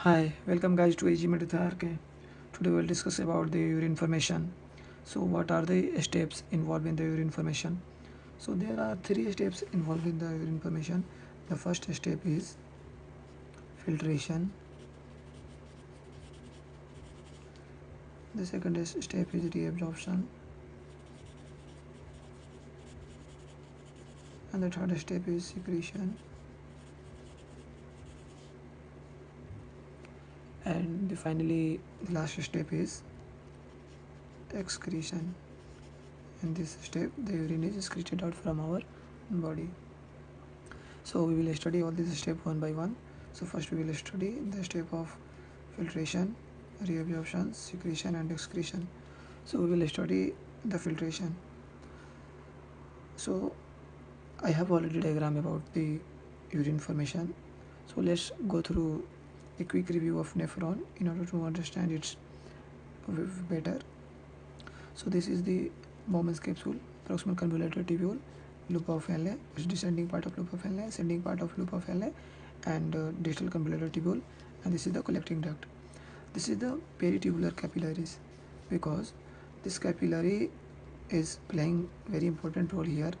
Hi, welcome guys to AG Meditha RK. Today we'll discuss about the urine formation. So what are the steps involved in the urine formation? So there are three steps involved in the urine formation. The first step is filtration. The second step is reabsorption. And the third step is secretion. And finally the last step is excretion. In this step the urine is excreted out from our body. So we will study all these steps one by one. So first we will study the step of filtration, reabsorption, secretion and excretion. So we will study the filtration. So I have already diagram about the urine formation. So let's go through a quick review of nephron in order to understand it better. So this is the Bowman's capsule, proximal convoluted tubule, loop of Henle, descending part of loop of Henle, ascending part of loop of Henle, and distal convoluted tubule, and this is the collecting duct. This is the peritubular capillaries because this capillary is playing very important role here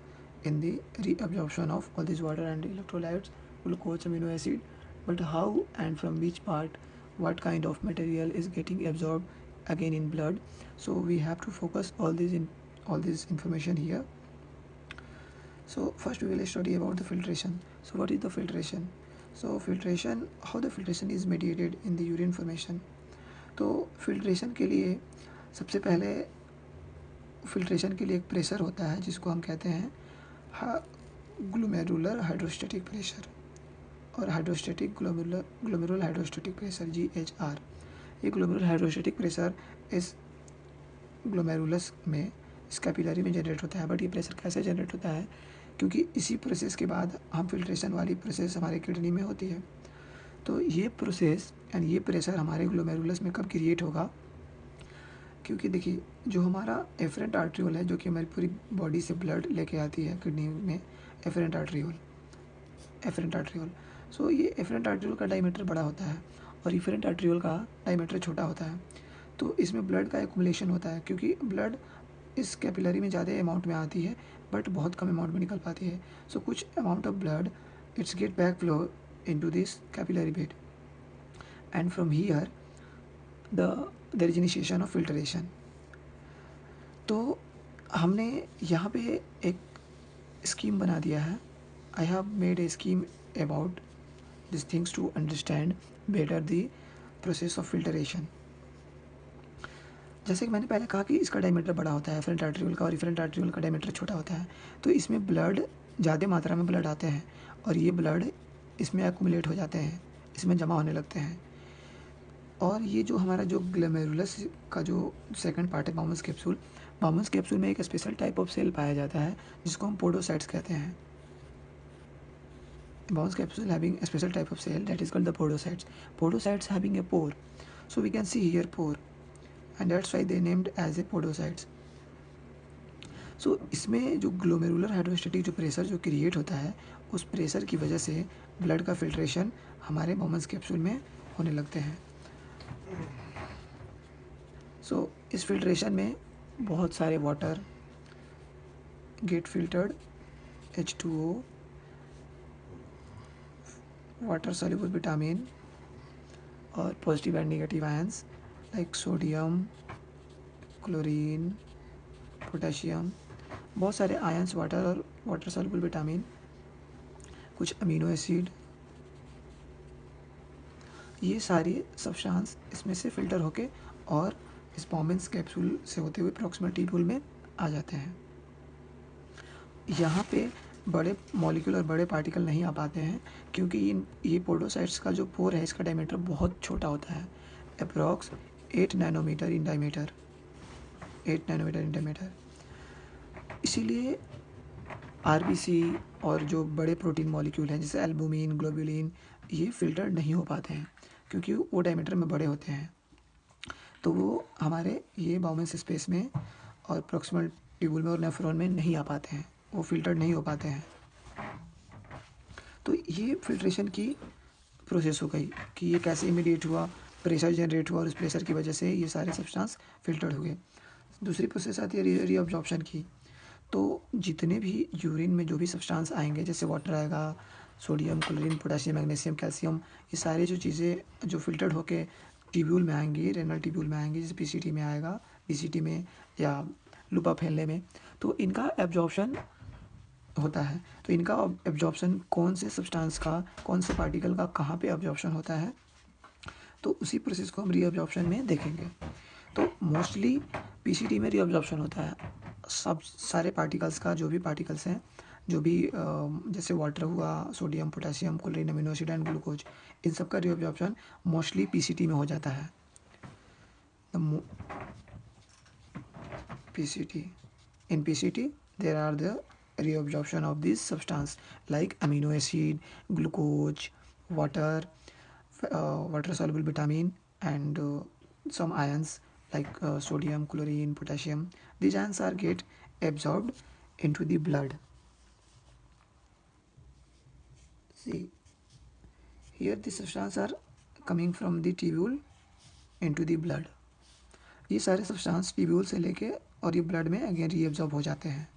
in the reabsorption of all these water and electrolytes, glucose, amino acid. But how and from which part, what kind of material is getting absorbed again in blood? So we have to focus all this information here. So first we will study about the filtration. So what is the filtration? So filtration, how the filtration is mediated in the urine formation. तो filtration के लिए सबसे पहले filtration के लिए एक pressure होता है जिसको हम कहते हैं ग्लोमेरुलर हाइड्रोस्टैटिक प्रेशर और hydrostatic glomerular hydrostatic pressure GHR। ये ग्लोमेरुलर हाइड्रोस्टैटिक प्रेशर इस ग्लोमेरुलस में इस कैपिलरी में जनरेट होता है। बट ये प्रेशर कैसे जनरेट होता है, क्योंकि इसी प्रोसेस के बाद हम फिल्ट्रेशन वाली प्रोसेस हमारे किडनी में होती है। तो ये प्रोसेस एंड ये प्रेशर हमारे ग्लोमेरुलस में कब क्रिएट होगा, क्योंकि देखिए जो हमारा एफरेंट आर्ट्रियोल है जो कि हमारी पूरी बॉडी से ब्लड लेके आती है किडनी में, एफरेंट आर्ट्रियोल। सो ये एफरेंट आर्ट्रियोल का डायमीटर बड़ा होता है और इफरेंट आर्ट्रियोल का डायमीटर छोटा होता है। तो इसमें ब्लड का एक्युमुलेशन होता है क्योंकि ब्लड इस कैपिलरी में ज़्यादा अमाउंट में आती है बट बहुत कम अमाउंट में निकल पाती है। सो कुछ amount of blood it's get back flow into this capillary bed, and from here there is initiation of filtration. तो हमने यहाँ पे एक स्कीम बना दिया है। I have made a scheme about this things to understand better the process of filtration. जैसे कि मैंने पहले कहा कि इसका डायमीटर बड़ा होता है एफरेंट आर्ट्रियोल का और इफरेंट आर्ट्रियोल का डायमीटर छोटा होता है। तो इसमें ब्लड ज़्यादा मात्रा में ब्लड आते हैं और ये ब्लड इसमें एक्युमुलेट हो जाते हैं, इसमें जमा होने लगते हैं। और ये जो हमारा जो ग्लोमेरुलस का जो सेकंड पार्ट है बाउमन्स कैप्सूल में एक स्पेशल टाइप ऑफ सेल पाया जाता है जिसको हम पोडोसाइट्स कहते हैं। Bowman's capsule having a special type of cell that is called the podocytes. Podocytes having a pore, so we can see here pore, and that's why they named as a podocytes. सो इसमें जो glomerular hydrostatic जो pressure जो create होता है उस pressure की वजह से ब्लड का फिल्ट्रेशन हमारे बाउमन्स कैप्सूल में होने लगते हैं। सो इस फिल्ट्रेशन में बहुत सारे water get filtered, H2O, water soluble vitamin और positive and negative ions like sodium, chlorine, potassium, बहुत सारे आयंस वाटर और वाटर सॉल्युबल विटामिन, कुछ अमीनो एसिड, ये सारे सब्सटेंस इसमें से फिल्टर होके और इस बाउमन्स कैप्सूल से होते हुए प्रॉक्सिमल ट्यूब्यूल में आ जाते हैं। यहाँ पे बड़े मॉलिक्यूल और बड़े पार्टिकल नहीं आ पाते हैं क्योंकि ये पोडोसाइट्स का जो पोर है इसका डायमीटर बहुत छोटा होता है, अप्रॉक्स 8 नैनोमीटर इन डायमीटर। इसीलिए आरबीसी और जो बड़े प्रोटीन मॉलिक्यूल हैं जैसे एल्बुमिन, ग्लोबुलिन, ये फिल्टर नहीं हो पाते हैं क्योंकि वो डायमीटर में बड़े होते हैं। तो वो हमारे ये बाउमन्स स्पेस में और प्रॉक्सिमल ट्यूब्यूल में और नेफ्रॉन में नहीं आ पाते हैं, वो फिल्टर नहीं हो पाते हैं। तो ये फिल्ट्रेशन की प्रोसेस हो गई कि ये कैसे इमीडिएट हुआ, प्रेशर जनरेट हुआ और उस प्रेशर की वजह से ये सारे सब्सटेंस फिल्टर्ड हुए। दूसरी प्रोसेस आती है रीअब्जॉर्प्शन की। तो जितने भी यूरिन में जो भी सब्सटेंस आएंगे, जैसे वाटर आएगा, sodium, chlorine, potassium, magnesium, calcium, ये सारी जो चीज़ें जो फिल्टर्ड होके ट्यूब्यूल में आएंगी, रेनल ट्यूब्यूल में आएंगी, जैसे पीसीटी में आएगा, डीसीटी में या लूप ऑफ हेनले में, तो इनका एब्जॉर्प्शन होता है। तो इनका एब्जॉर्प्शन कौन से सब्सटेंस का, कौन से पार्टिकल का कहाँ पे एब्जॉर्प्शन होता है, तो उसी प्रोसेस को हम रीअब्जॉर्प्शन में देखेंगे। तो मोस्टली पीसीटी में रीअब्जॉर्प्शन होता है सब सारे पार्टिकल्स का, जो भी पार्टिकल्स हैं, जो भी जैसे वाटर हुआ, sodium, potassium, chlorine, amino acid and glucose, इन सब का रीअब्जॉर्प्शन मोस्टली पीसीटी में हो जाता है। PCT, in PCT there are the reabsorption of these substance like amino acid, glucose, water, water soluble vitamin and some ions like sodium, chlorine, potassium. These ions are get absorbed into the blood. See, here the substance are coming from the tubule into the blood. ये सारे substance tubule से लेके और ये blood में again reabsorb हो जाते हैं।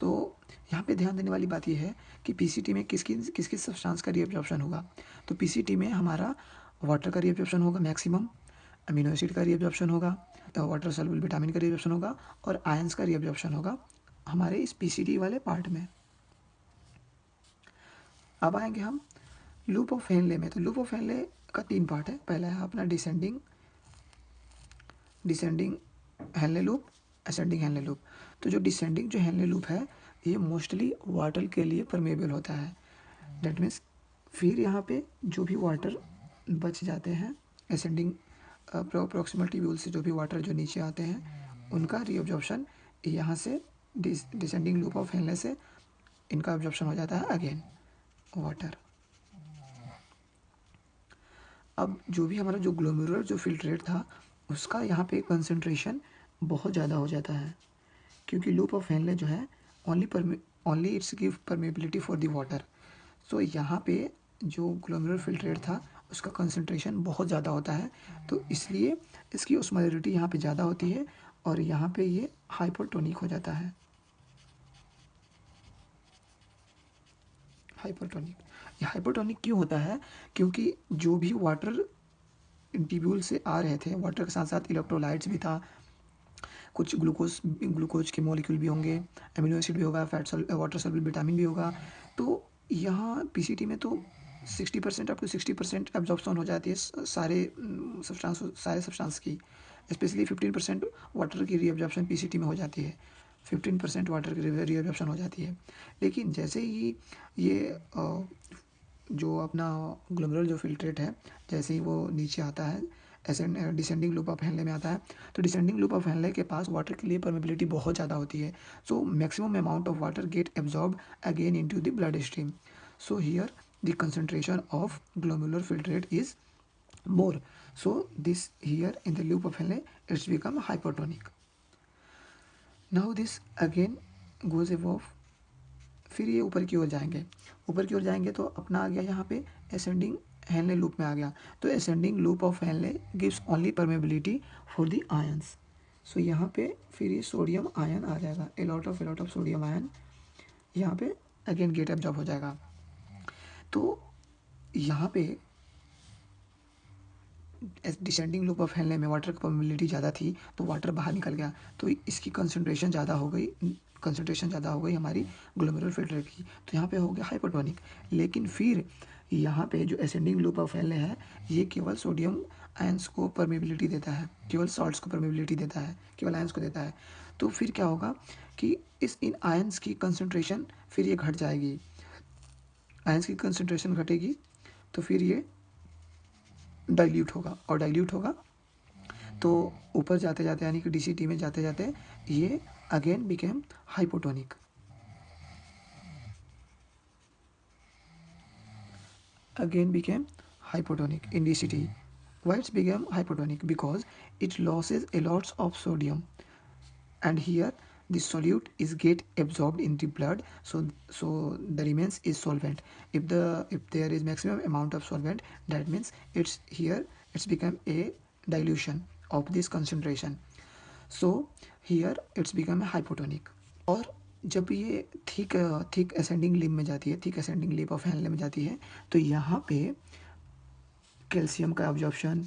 तो यहाँ पे ध्यान देने वाली बात ये है कि पीसीटी में किस किस सब्सटेंस का रीअब्जॉर्प्शन होगा। तो पीसीटी में हमारा वाटर का रीअब्जॉर्प्शन होगा मैक्सिमम, अमीनो एसिड का रीअब्जॉर्प्शन होगा, वाटर सॉल्युबल विटामिन का रीअब्जॉर्प्शन होगा और आयंस का रीअब्जॉर्प्शन होगा हमारे इस पीसीटी वाले पार्ट में। अब आएंगे हम लूप ऑफ हेनले में। तो लूप ऑफ हेनले का 3 पार्ट है। पहला है अपना descending Henle loop, ascending Henle loop. तो जो डिसेंडिंग जो हेनले लूप है ये मोस्टली वाटर के लिए परमेबल होता है। दैट मीन्स फिर यहाँ पे जो भी वाटर बच जाते हैं असेंडिंग प्रॉक्सिमल ट्यूब्यूल से, जो भी वाटर जो नीचे आते हैं उनका रीअब्जॉर्प्शन यहाँ से डिसेंडिंग लूप ऑफ हेनले से इनका एब्जॉर्प्शन हो जाता है अगेन वाटर। अब जो भी हमारा जो ग्लोमेरुलर जो फिल्ट्रेट था उसका यहाँ पे कंसंट्रेशन बहुत ज़्यादा हो जाता है, क्योंकि लूप ऑफ हेनले जो है only it's give permeability for the water. So यहाँ पे जो ग्लोमेरुलर फिल्ट्रेट था उसका कंसंट्रेशन बहुत ज़्यादा होता है, तो इसलिए इसकी ओस्मोलैरिटी यहाँ पे ज़्यादा होती है और यहाँ पे ये हाइपोटोनिक हो जाता है। ये हाइपोटोनिक क्यों होता है? क्योंकि जो भी वाटर ट्यूब्यूल से आ रहे थे, वाटर के साथ साथ इलेक्ट्रोलाइट्स भी था, कुछ ग्लूकोज के मॉलिक्यूल भी होंगे, अमीनो एसिड भी होगा, वाटर सॉल्युबल विटामिन भी होगा। तो यहाँ पीसीटी में तो 60% अप टू 60% एब्जॉर्प्शन हो जाती है सारे सब्सटेंस की। स्पेशली 15% वाटर की रीअब्जॉर्प्शन पीसीटी में हो जाती है, 15% वाटर की रीअब्जॉर्प्शन हो जाती है। लेकिन जैसे ही ये जो अपना ग्लोमेरुलर जो फिल्ट्रेट है जैसे ही वो नीचे आता है डिसेंडिंग लूप ऑफ हेनले में आता है, तो डिसेंडिंग लूप ऑफ हेनले के पास वाटर के लिए परमेबिलिटी बहुत ज़्यादा होती है। So maximum amount of water get absorb again into the blood stream. So here the concentration of glomerular filtrate is more, so this here in the loop of Henle it's become hypertonic. Now this again goes above, फिर ये ऊपर की ओर जाएंगे तो अपना आ गया यहाँ पे असेंडिंग हेनले लूप में आ गया। तो ascending loop of Henle gives only permeability for the ions. So यहाँ पे फिर ये सोडियम आयन आ जाएगा, a lot of sodium ion यहाँ पे अगेन गेट एब्जॉर्ब हो जाएगा। तो यहाँ पे डिसेंडिंग लूप ऑफ हेनले में वाटर की परमेबिलिटी ज़्यादा थी तो वाटर बाहर निकल गया, तो इसकी कंसंट्रेशन ज़्यादा हो गई हमारी ग्लोमेरुलर फिल्ट्रेट की, तो यहाँ पे हो गया हाइपोटोनिक। लेकिन फिर यहाँ पे जो असेंडिंग लूप ऑफ हेनले है ये केवल सोडियम आयंस को परमेबिलिटी देता है, केवल सॉल्ट्स को परमेबिलिटी देता है, केवल आयंस को देता है। तो फिर क्या होगा कि इन आयंस की कंसंट्रेशन फिर ये घट जाएगी, आयंस की कंसंट्रेशन घटेगी तो फिर ये डाइल्यूट होगा तो ऊपर जाते जाते यानी कि डीसीटी में जाते जाते ये again became hypotonic. In DCT. Why it's became hypotonic? Because it loses a lots of sodium, and here the solute is get absorbed in the blood, so the remains is solvent. If there is maximum amount of solvent, that means it's become a dilution of this concentration, so here it's become a hypotonic. और जब ये thick ascending limb में जाती है, thick ascending limb of Henle में जाती है, तो यहाँ पे कैल्शियम का एब्जॉर्प्शन,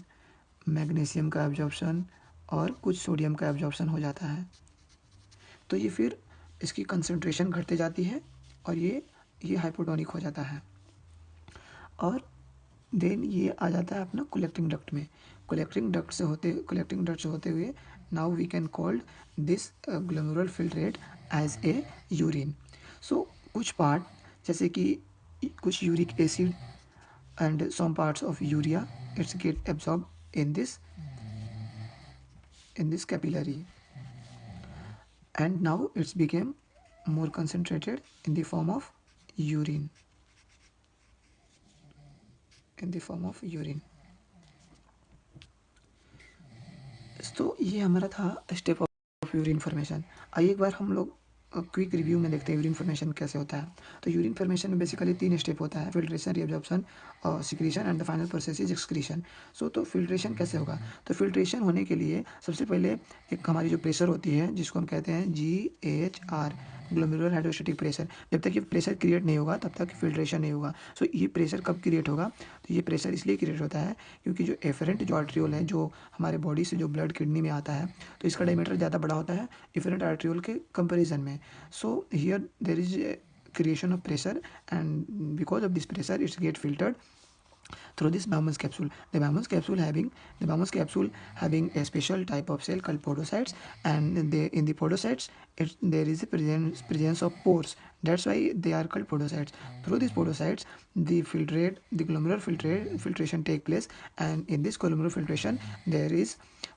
मैग्नीशियम का एब्जॉर्प्शन और कुछ सोडियम का एब्जॉर्प्शन हो जाता है। तो ये फिर इसकी कंसंट्रेशन घटते जाती है और ये हाइपोटोनिक हो जाता है। और देन ये आ जाता है अपना कलेक्टिंग डक्ट में। कलेक्टिंग डक्ट से होते हुए now we can called this glomerular filtrate as a urine. So कुछ पार्ट जैसे कि कुछ uric acid and some parts of urea, it's get absorbed in this capillary, and now it's became more concentrated in the form of urine, तो ये हमारा था step of urine formation. आइए एक बार हम लोग क्विक रिव्यू में देखते हैं यूरिन फॉर्मेशन कैसे होता है। तो यूरिन फॉर्मेशन में बेसिकली 3 स्टेप होता है, फिल्ट्रेशन, रीअब्जॉर्प्शन और secretion, and the final process is excretion. तो फिल्ट्रेशन कैसे होगा? तो फिल्ट्रेशन होने के लिए सबसे पहले एक हमारी जो प्रेशर होती है जिसको हम कहते हैं GHR, ग्लोमेरुलर हाइड्रोस्टैटिक प्रेशर। जब तक ये प्रेशर क्रिएट नहीं होगा तब तक फिल्ट्रेशन नहीं होगा। सो ये प्रेशर कब क्रिएट होगा? तो ये प्रेशर इसलिए क्रिएट होता है क्योंकि जो एफरेंट जो आर्ट्रियोल है, जो हमारे बॉडी से जो ब्लड किडनी में आता है, तो इसका डायमीटर ज़्यादा बड़ा होता है एफरेंट आर्ट्रियोल के कंपेरिजन में। So here there is a creation of pressure, and because of this pressure it's get filtered through this Bowman's capsule. The Bowman's capsule having a special type of cell called podocytes, and in the podocytes there is a presence of pores. That's why they are called podocytes. Through these podocytes the glomerular filtration take place, and in this glomerular filtration there is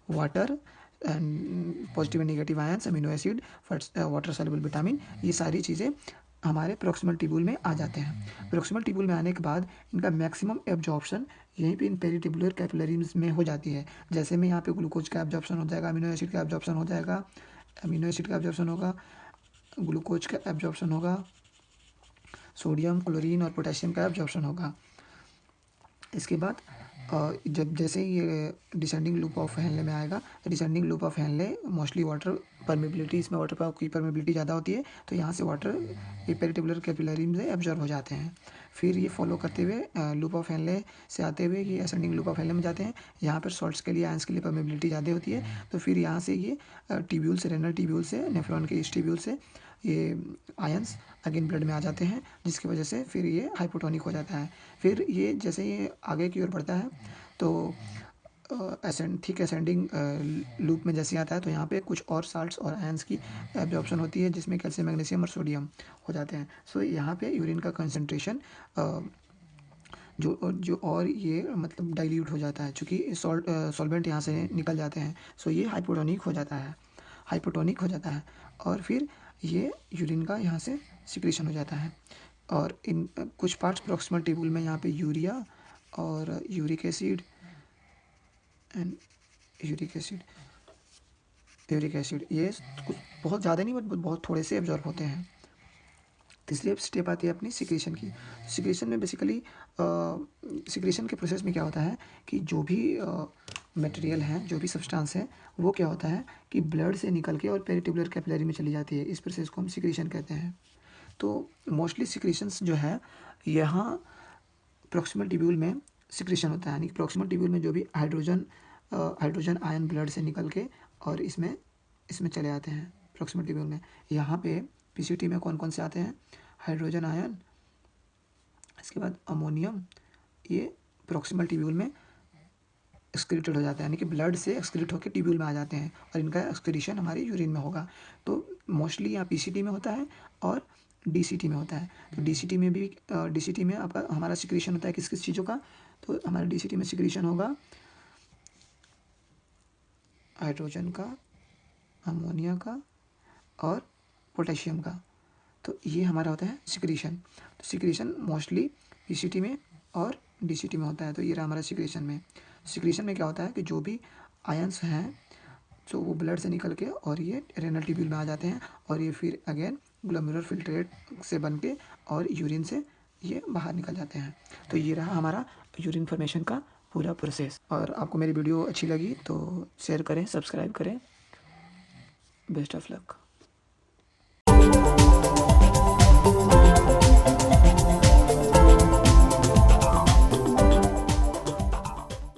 water and positive and negative ions, amino acid, water soluble vitamin, ये सारी चीज़ें हमारे proximal tubule में आ जाते हैं। Proximal tubule में आने के बाद इनका मैक्सिमम एब्जॉर्प्शन यहीं पे इन पेरिट्यूबुलर कैपिलरीज में हो जाती है। जैसे में यहाँ पे ग्लूकोज का एब्जॉर्प्शन हो जाएगा, अमीनो एसिड का एब्जॉर्प्शन होगा, ग्लूकोज का एब्जॉर्प्शन होगा, सोडियम, क्लोरीन और पोटेशियम का एब्जॉर्प्शन होगा। इसके बाद जब जैसे ही ये डिसेंडिंग लूप ऑफ हेनले में आएगा, descending loop of Henley mostly water permeability, इसमें वाटर की परमेबिलिटी ज़्यादा होती है, तो यहाँ से वाटर ये पेरिट्यूबुलर कैपिलरी में एब्जॉर्ब हो जाते हैं। फिर ये फॉलो करते हुए लूप ऑफ हेनले से आते हुए ये असेंडिंग लूप ऑफ हेनले में जाते हैं। यहाँ पर सॉल्ट्स के लिए, आयंस के लिए परमेबिलिटी ज़्यादा होती है, तो फिर यहाँ से ये ट्यूब्यूल से, रेनल ट्यूब्यूल से, नेफ्रॉन के इस ट्यूब्यूल से ये आयंस अगेन ब्लड में आ जाते हैं, जिसकी वजह से फिर ये हाइपोटोनिक हो जाता है। फिर ये जैसे ये आगे की ओर बढ़ता है तो थिक असेंडिंग लूप में जैसे आता है, तो यहाँ पे कुछ और साल्ट्स और आयंस की एब्जॉर्प्शन होती है, जिसमें कैल्शियम, मैग्नीशियम और सोडियम हो जाते हैं। सो यहाँ पे यूरिन का कंसंट्रेशन जो और ये मतलब डाइल्यूट हो जाता है, चूँकि सॉल्वेंट यहाँ से निकल जाते हैं, सो ये हाइपोटोनिक हो जाता है और फिर ये यूरिन का यहाँ से सिक्रीशन हो जाता है। और इन कुछ पार्ट्स प्रॉक्सिमल ट्यूब्यूल में यहाँ पे यूरिया और यूरिक एसिड ये कुछ बहुत ज़्यादा नहीं, बट बहुत थोड़े से एब्जॉर्ब होते हैं। तीसरी स्टेप आती है अपनी सिक्रीशन की। सिक्रीशन में बेसिकली सिक्रीशन के प्रोसेस में क्या होता है कि जो भी मटेरियल है, जो भी सब्सटेंस है, वो क्या होता है कि ब्लड से निकल के और पेरिट्यूबुलर कैपिलरी में चली जाती है। इस प्रोसेस को हम सिक्रीशन कहते हैं। तो मोस्टली सिक्रीशंस जो है यहाँ प्रॉक्सिमल ट्यूब्यूल में सिक्रीशन होता है, यानी कि प्रॉक्सिमल ट्यूब्यूल में जो भी हाइड्रोजन आयन ब्लड से निकल के और इसमें चले आते हैं प्रॉक्सिमल ट्यूब्यूल में। यहाँ पे पीसीटी में कौन कौन से आते हैं? हाइड्रोजन आयन, इसके बाद अमोनियम, ये प्रॉक्सिमल ट्यूब्यूल में एक्सक्रीटेड हो जाता है, यानी कि ब्लड से एक्सक्रीट होकर ट्यूब्यूल में आ जाते हैं और इनका एक्सक्रीशन हमारे यूरिन में होगा। तो मोस्टली यहाँ पीसीटी में होता है और डीसीटी में होता है। तो डीसीटी में आपका हमारा सिक्रीशन होता है किस किस चीज़ों का? तो हमारे डीसीटी में सिक्रीशन होगा हाइड्रोजन का, अमोनिया का और पोटेशियम का। तो ये हमारा होता है सिक्रीशन। तो सिक्रीशन मोस्टली पीसीटी में और डीसीटी में होता है। तो ये रहा हमारा सिक्रीशन में क्या होता है कि जो भी आयंस हैं सो वो ब्लड से निकल के और ये रेनल ट्यूब्यूल में आ जाते हैं और ये फिर अगेन ग्लोमेरुलर फिल्ट्रेट से बन के और यूरिन से ये बाहर निकल जाते हैं। तो ये रहा हमारा यूरिन फॉर्मेशन का पूरा प्रोसेस। और आपको मेरी वीडियो अच्छी लगी तो शेयर करें, सब्सक्राइब करें। Best of luck.